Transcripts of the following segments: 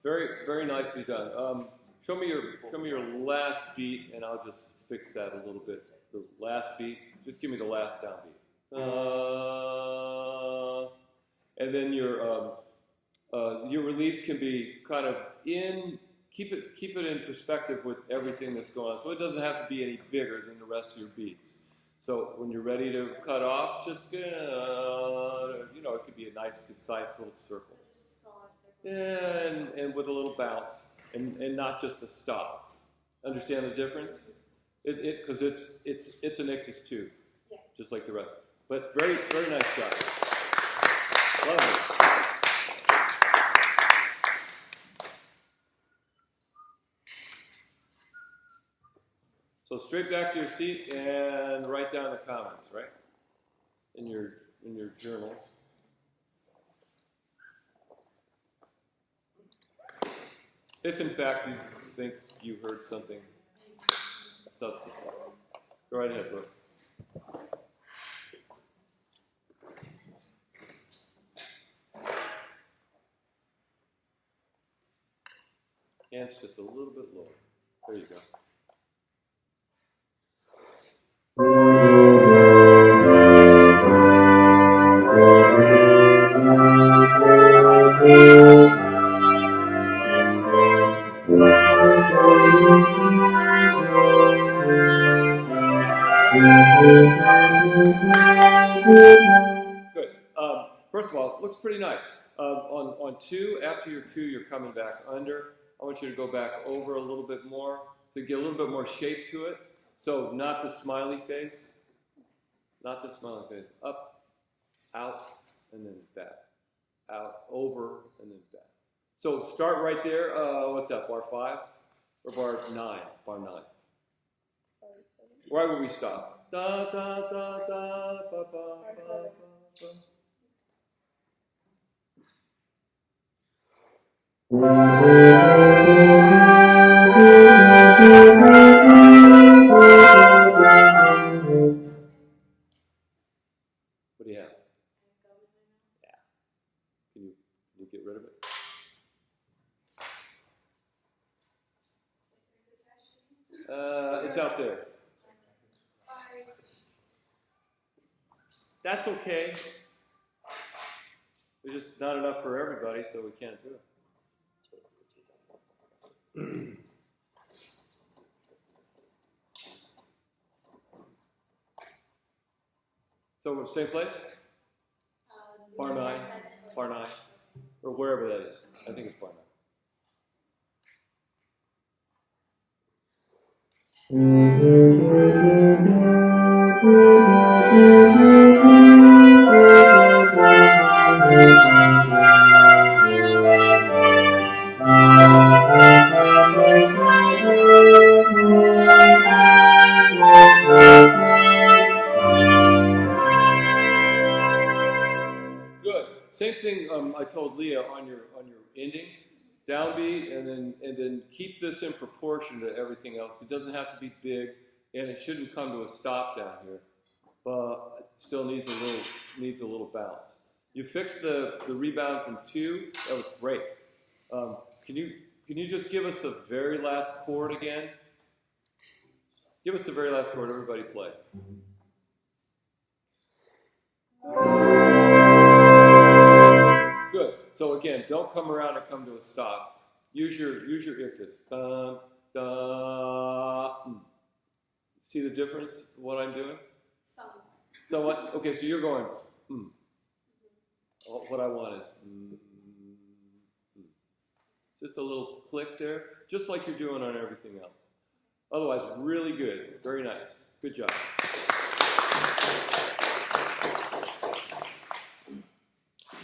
Very, very nicely done. Show me your last beat, and I'll just fix that a little bit. The last beat. Just give me the last downbeat. And then your release can be kind of in. Keep it in perspective with everything that's going on. So it doesn't have to be any bigger than the rest of your beats. So when you're ready to cut off, just it could be a nice, concise little circle. And with a little bounce, and not just a stop. Understand the difference? Because it's an ictus too, just like the rest. But very, very nice job. Love it. So straight back to your seat and write down the comments, right? In your journal. If in fact you think you heard something substantive. Go right ahead, Brooke. Hands just a little bit lower. There you go. Good. First of all, it looks pretty nice. On two, after your two, you're coming back under. I want you to go back over a little bit more to get a little bit more shape to it. So not the smiley face. Not the smiley face. Up, out, and then back. Out, over, and then back. So start right there. What's that, bar 5? Or bar 9? Bar 9. Right where we stop. Da, da, da, da, ba, ba, ba, ba, ba. What do you have? Yeah. Can you get rid of it? It's out there. That's okay. There's just not enough for everybody, so we can't do it. So same place? Bar 9, bar 9, or wherever that is. I think it's bar 9. Good. Same thing I told Leah on your ending. Downbeat, and then keep this in proportion to everything else. It doesn't have to be big, and it shouldn't come to a stop down here, but it still needs a little bounce. You fixed the rebound from 2. That was great. Can you just give us the very last chord again? Give us the very last chord. Everybody play. Good. So again, don't come around and come to a stop. Use your ictus. Dun, dun. See the difference? What I'm doing? Somewhat. Okay, so you're going. What I want is. Just a little click there, just like you're doing on everything else. Otherwise, really good. Very nice. Good job.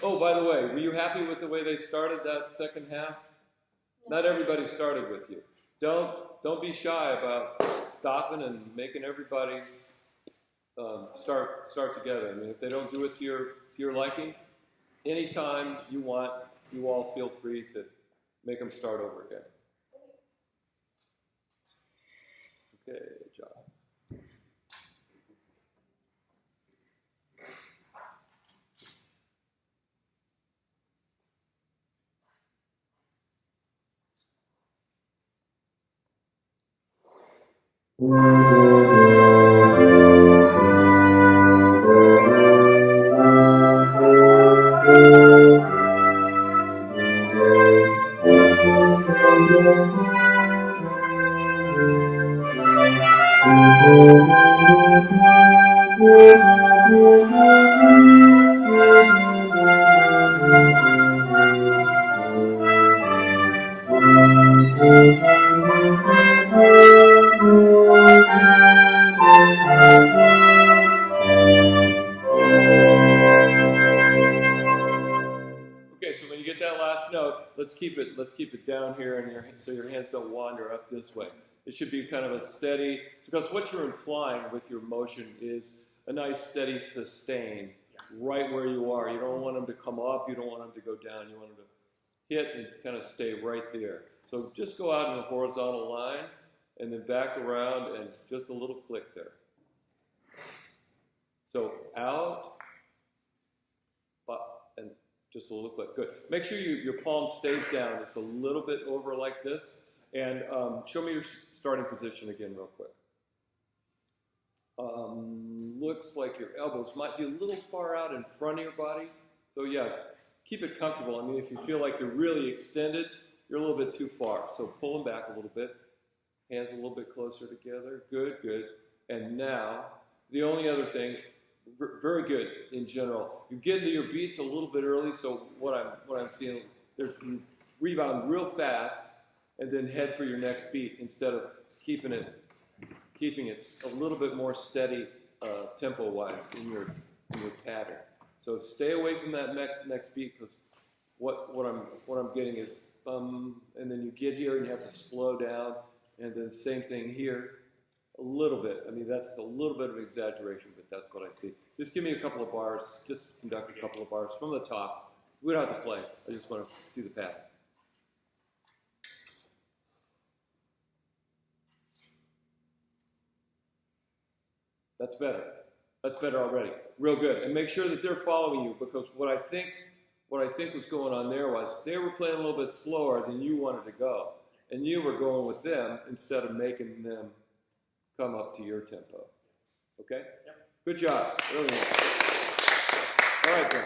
Oh, by the way, were you happy with the way they started that second half? Not everybody started with you. Don't be shy about stopping and making everybody start together. I mean, if they don't do it to your liking, anytime you want, you all feel free to make them start over again. Okay, good job. Okay, so when you get that last note, let's keep it down here, and so your hands don't wander up this way. It should be kind of a steady, because what you're implying with your motion is a nice steady sustain right where you are. You don't want them to come up, you don't want them to go down, you want them to hit and kind of stay right there. So just go out in a horizontal line, and then back around, and just a little click there. So out, up, and just a little click. Good. Make sure your palm stays down. It's a little bit over like this. And show me your starting position again real quick. Looks like your elbows might be a little far out in front of your body. So yeah, keep it comfortable. I mean, if you feel like you're really extended, you're a little bit too far. So pull them back a little bit. Hands a little bit closer together. Good, good. And now, the only other thing, very good in general. You get into your beats a little bit early, so what I'm seeing, there's you rebound real fast and then head for your next beat instead of keeping it a little bit more steady tempo-wise in your pattern. So stay away from that next beat, because what I'm getting is and then you get here and you have to slow down, and then same thing here. A little bit. I mean, that's a little bit of exaggeration, but that's what I see. Just give me a couple of bars. Just conduct a couple of bars from the top. We don't have to play. I just want to see the pattern. That's better. That's better already. Real good. And make sure that they're following you, because what I think was going on there was they were playing a little bit slower than you wanted to go, and you were going with them instead of making them come up to your tempo. Okay? Yep. Good job. Really nice. All right, then.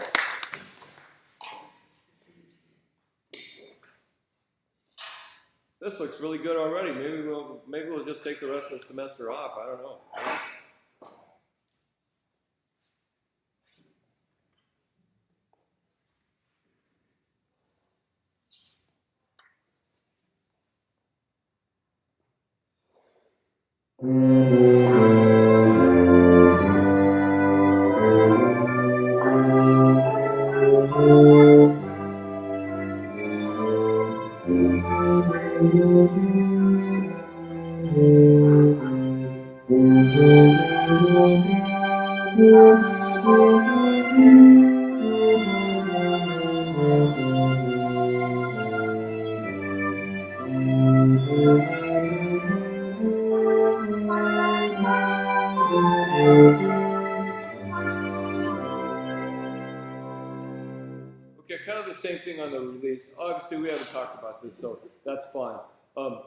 This looks really good already. Maybe we'll just take the rest of the semester off. I don't know. Okay, kind of the same thing on the release. Obviously, we haven't talked about this, so that's fine.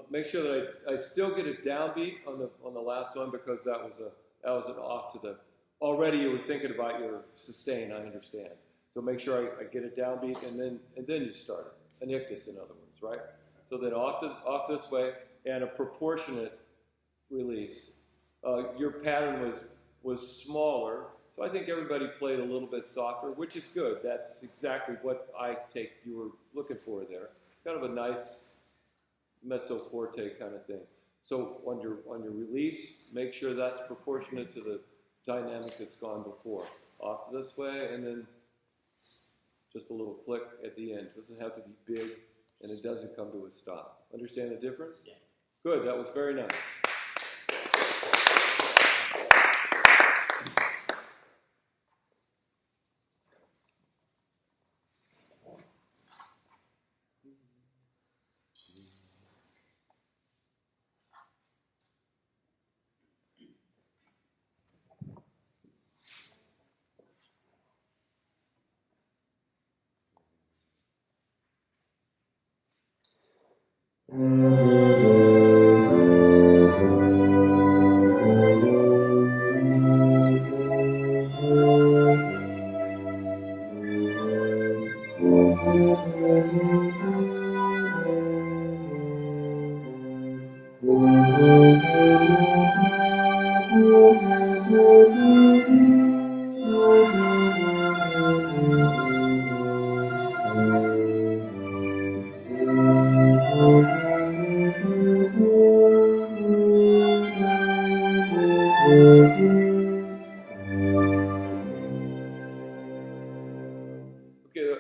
Make sure that I still get a downbeat on the last one, because that was an off to the. Already you were thinking about your sustain. I understand. So make sure I get a downbeat, and then you start it. An ictus, in other words, right? So then off this way, and a proportionate release. Your pattern was smaller. So I think everybody played a little bit softer, which is good. That's exactly what I take you were looking for there. Kind of a nice mezzo forte kind of thing. So on your release, make sure that's proportionate to the dynamic that's gone before. Off this way, and then just a little click at the end. It doesn't have to be big, and it doesn't come to a stop. Understand the difference? Yeah. Good. That was very nice. Okay,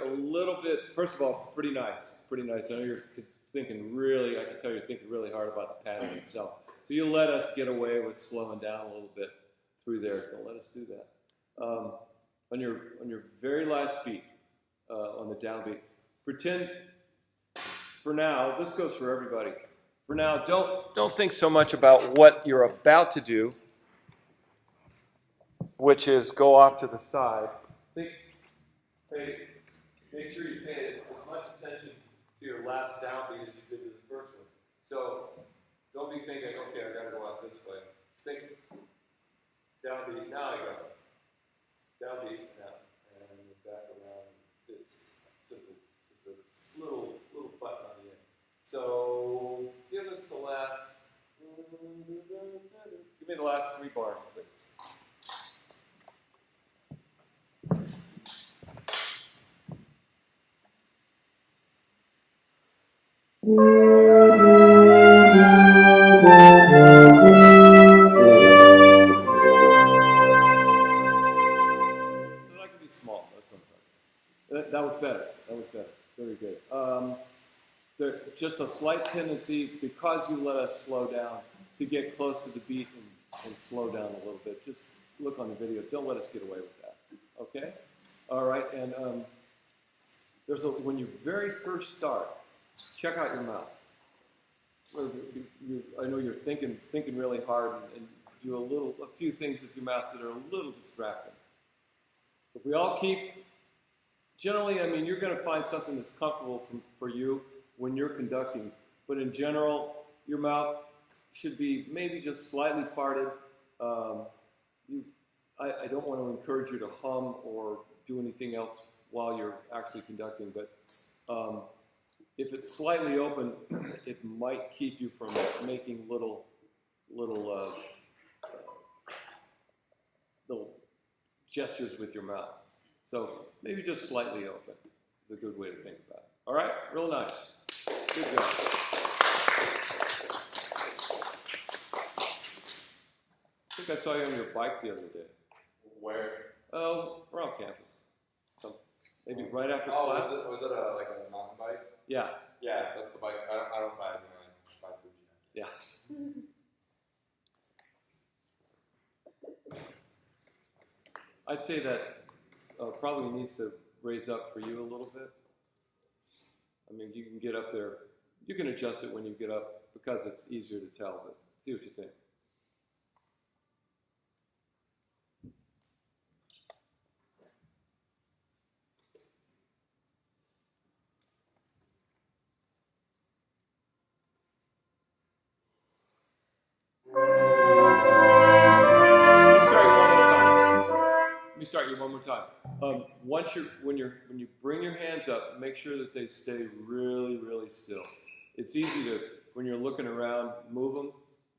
a little bit, first of all, pretty nice, pretty nice. I know you're thinking really, I can tell you're thinking really hard about the pattern itself. So you let us get away with slowing down a little bit through there. Don't let us do that. On your very last beat, on the downbeat, pretend, for now, this goes for everybody. For now, don't think so much about what you're about to do, which is go off to the side. Make sure you pay as much attention to your last downbeat as you did to the first one. So don't be thinking, okay, I gotta go out this way. Think downbeat, now I go. Downbeat, now. And back around. It's just a little button on the end. So give us the last, give me the last 3 bars, please. So that can be small. That's what that was better. That was better. Very good. There's just a slight tendency, because you let us slow down, to get close to the beat and slow down a little bit. Just look on the video. Don't let us get away with that. Okay? All right. And when you very first start, check out your mouth. I know you're thinking really hard and do a few things with your mouth that are a little distracting. If we all keep, generally, I mean, you're going to find something that's comfortable for you when you're conducting, but in general, your mouth should be maybe just slightly parted. I don't want to encourage you to hum or do anything else while you're actually conducting, but if it's slightly open, it might keep you from making little gestures with your mouth. So maybe just slightly open is a good way to think about it. All right? Real nice. Good job. I think I saw you on your bike the other day. Where? Oh, around campus. So maybe right after class. Was it like a mountain bike? Yeah. Yeah, that's the bike. I don't buy it anyway. I buy Fuji. Yes. I'd say that probably needs to raise up for you a little bit. I mean, you can get up there. You can adjust it when you get up because it's easier to tell, but see what you think. Let me start you one more time. When you bring your hands up, make sure that they stay really, really still. It's easy to, when you're looking around, move them,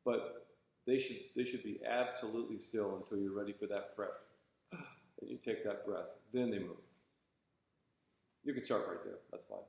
but they should be absolutely still until you're ready for that breath. And you take that breath, then they move. You can start right there. That's fine.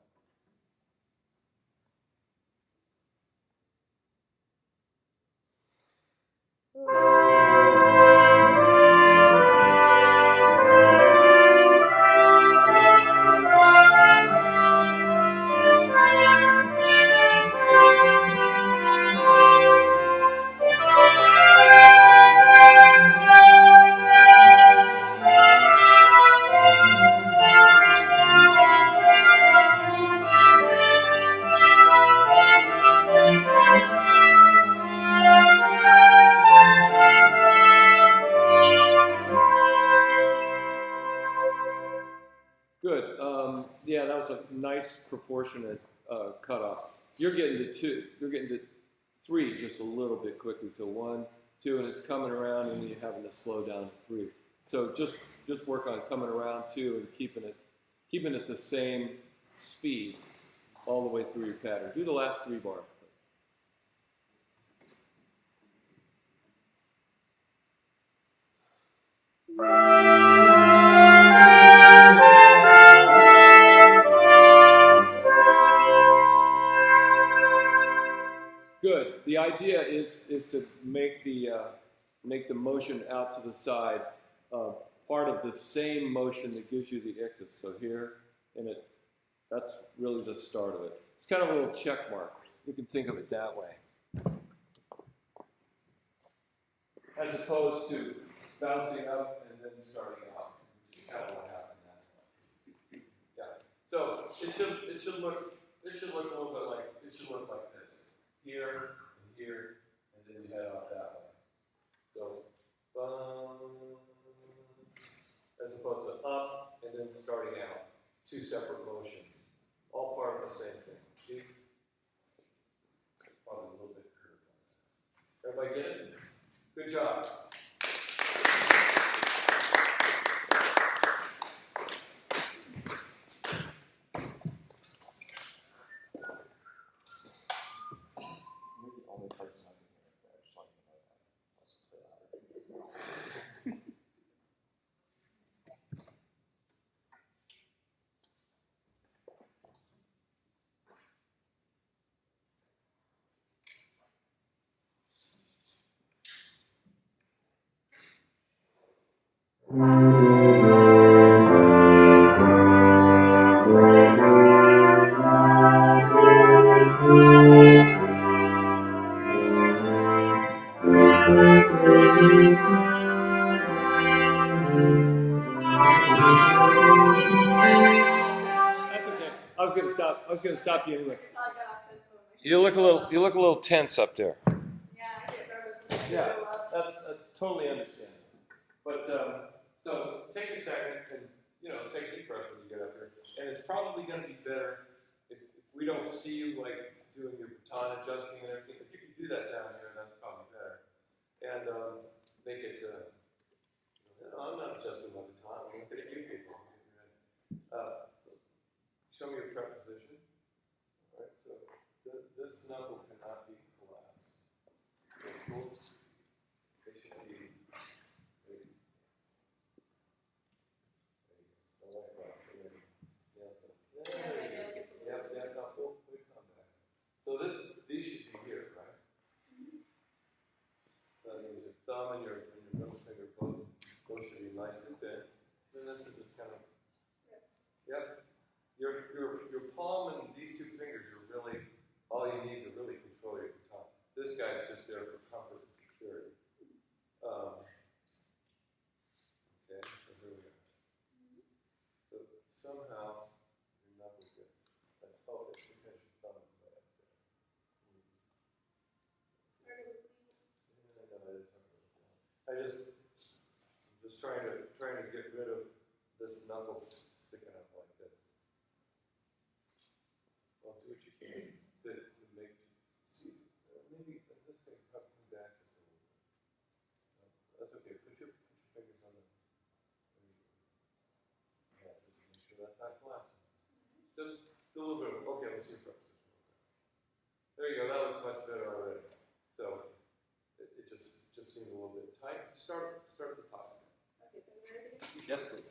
Good. Yeah, that was a nice proportionate cutoff. You're getting to 2. You're getting to 3 just a little bit quickly. So 1, 2, and it's coming around, and then you're having to slow down to 3. So just work on coming around 2 and keeping it the same speed all the way through your pattern. Do the last 3 bars. Good. The idea is to make the motion out to the side part of the same motion that gives you the ictus. So here, and that's really the start of it. It's kind of a little check mark. You can think of it that way. As opposed to bouncing up and then starting out, which is kind of what happened that time. Yeah. So it should look a little bit like this. Here and here, and then you head out that way. So as opposed to up and then starting out. 2 separate motions. All part of the same thing. See? Probably a little bit curved. Everybody get it? Good job. That's okay. I was going to stop you anyway. You look a little tense up there. Yeah, I get nervous. Yeah, that's totally understandable. But so take a second and take a deep breath when you get up here. And it's probably going to be better if we don't see you like doing your baton adjusting and everything. If you can do that down here, that's probably better. And make it. I'm not adjusting my baton. I'm looking at you people. Show me your preposition. All right. So this knuckle cannot be collapsed. Okay, cool. It should be. So these should be here, right? So that means your thumb and your middle finger both should be nice and thin. Then this is just kind of, yep. Your palm and these 2 fingers are really all you need to really control your baton. This guy's just there for comfort and security. Okay, so here we go. So somehow your knuckle gets. Let's focus because your thumb is right up there. I'm just trying to get rid of this knuckle sticking up like this. Well, do what you can to make. See, maybe this thing come back just a little bit. That's okay. Put your fingers on the. Yeah, just make sure that's not collapsing. Just do a little bit of. Okay, let's see your preposition. There you go. That looks much better already. So it just seemed a little bit tight. Start at the top. Yes, please.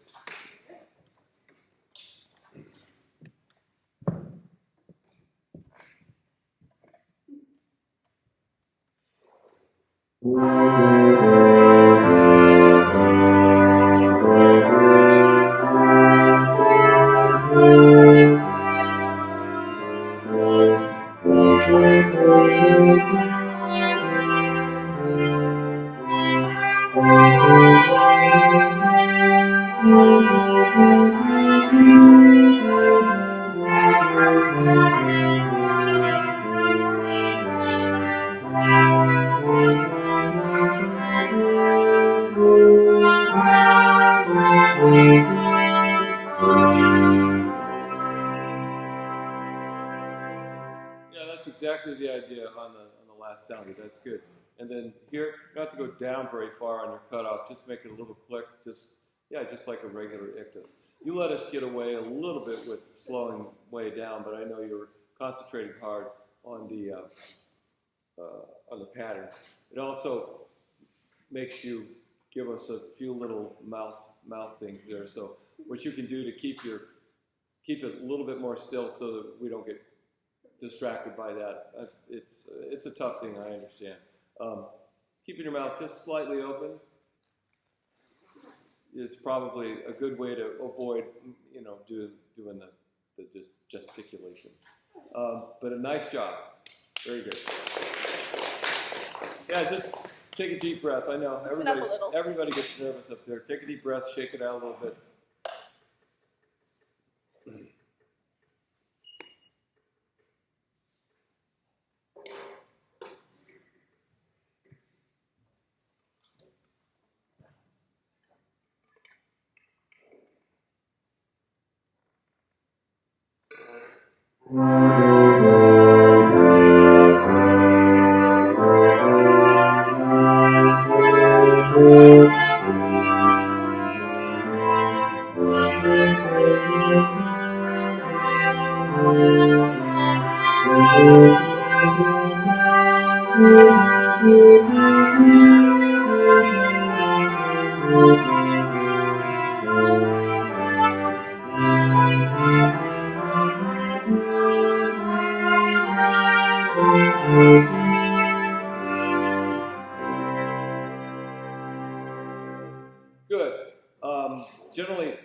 Exactly the idea on the last downbeat. That's good. And then here, you don't have to go down very far on your cutoff. Just make it a little click. Just like a regular ictus. You let us get away a little bit with slowing way down, but I know you're concentrating hard on the pattern. It also makes you give us a few little mouth things there. So what you can do to keep it a little bit more still so that we don't get distracted by that. It's a tough thing, I understand. Keeping your mouth just slightly open is probably a good way to avoid, doing the gesticulation. But a nice job. Very good. Yeah, just take a deep breath. I know everybody gets nervous up there. Take a deep breath, shake it out a little bit. Good.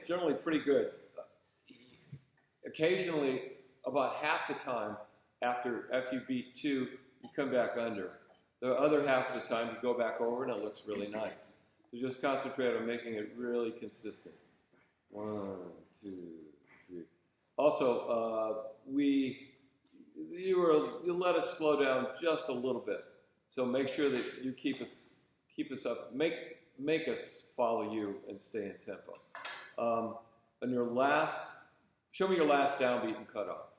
Generally pretty good. Occasionally, about half the time after you beat 2, you come back under. The other half of the time, you go back over and it looks really nice. So just concentrate on making it really consistent. 1, 2, 3. Also, you let us slow down just a little bit. So make sure that you keep us up. Make us follow you and stay in tempo. On your last, show me your last downbeat and cut off.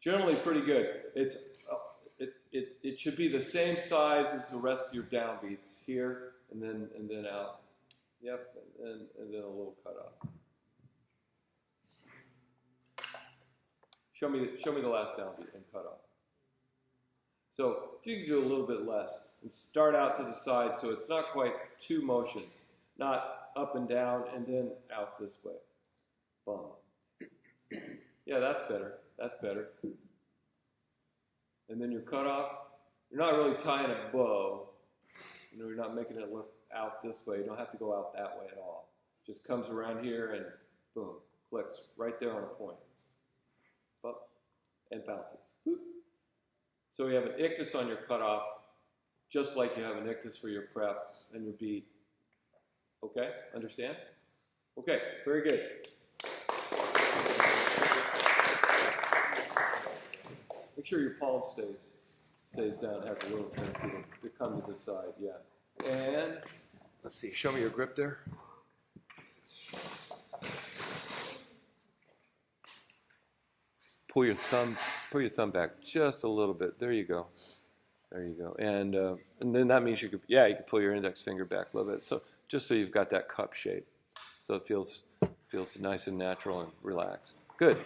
Generally pretty good. It should be the same size as the rest of your downbeats here and then out. Yep, and then a little cut off. Show me the last downbeat and cut off. So if you can do a little bit less and start out to the side so it's not quite 2 motions, not up and down and then out this way. Boom. Yeah, that's better. That's better. And then your cutoff, you're not really tying a bow. You're not making it look out this way. You don't have to go out that way at all. Just comes around here and boom, clicks right there on a point. Up and bounces. Boop. So we have an ictus on your cutoff, just like you have an ictus for your prep and your beat. Okay? Understand? Okay, very good. Make sure your palm stays down, has a little tendency to come to the side, yeah. And let's see, show me your grip there. Pull your thumb back just a little bit. There you go. There you go. And then that means you could pull your index finger back a little bit. So just so you've got that cup shape. So it feels nice and natural and relaxed. Good.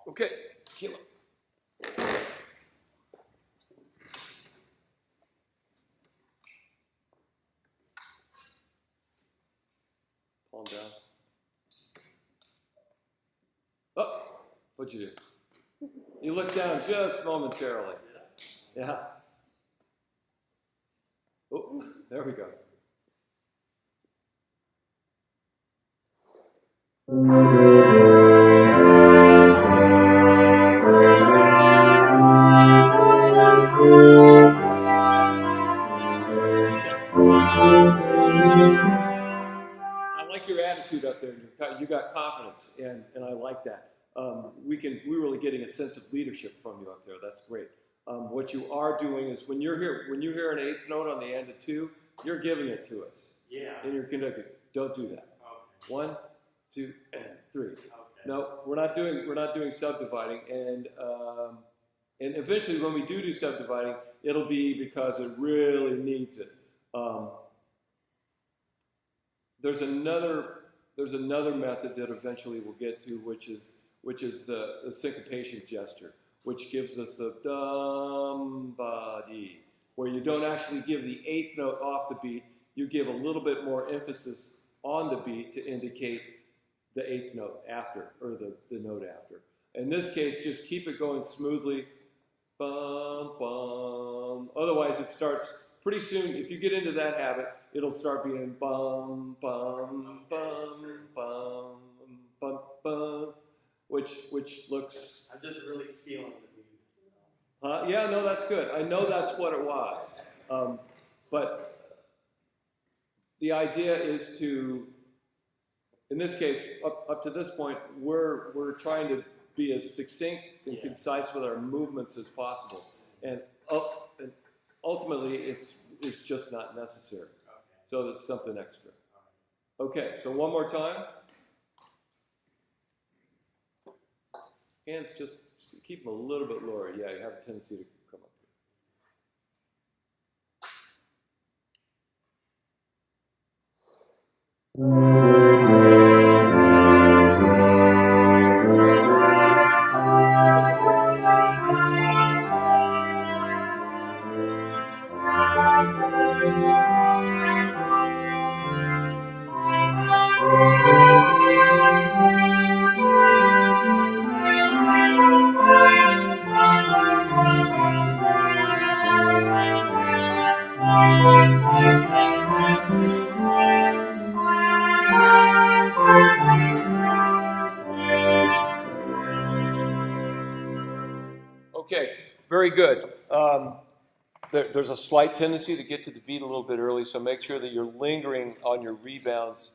Okay. Kilo. Palm down. Oh, what'd you do? You look down just momentarily. Yeah. Oh, there we go. I like your attitude up there. You got confidence, and I like that. We're really getting a sense of leadership from you up there. That's great. What you are doing is when you hear an eighth note on the end of 2, you're giving it to us. Yeah. And you're conducting. Don't do that. Okay. 1, 2, and 3. Okay. No, we're not doing subdividing. And And eventually when we do subdividing, it'll be because it really needs it. There's another method that eventually we'll get to, which is the syncopation gesture, which gives us the dum-ba-dee, where you don't actually give the eighth note off the beat, you give a little bit more emphasis on the beat to indicate the eighth note after, or the note after. In this case, just keep it going smoothly, bum, bum. Otherwise it starts, pretty soon, if you get into that habit, it'll start being bum, bum, bum, bum, bum, bum, which looks... I'm just really feeling the music. Yeah, no, that's good. I know that's what it was. But the idea is to, in this case, up to this point, we're trying to be as succinct and concise with our movements as possible. And ultimately, it's just not necessary. Okay. So that's something extra. Okay, so one more time. Hands just keep them a little bit lower. Yeah, you have a tendency to come up Okay, very good. There's a slight tendency to get to the beat a little bit early, so make sure that you're lingering on your rebounds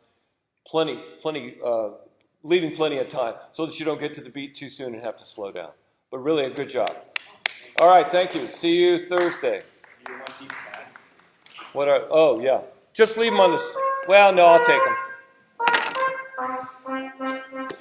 leaving plenty of time so that you don't get to the beat too soon and have to slow down. But really a good job. All right, thank you. See you Thursday. You want these back? Oh, yeah. Just leave them on the... Well, no, I'll take them.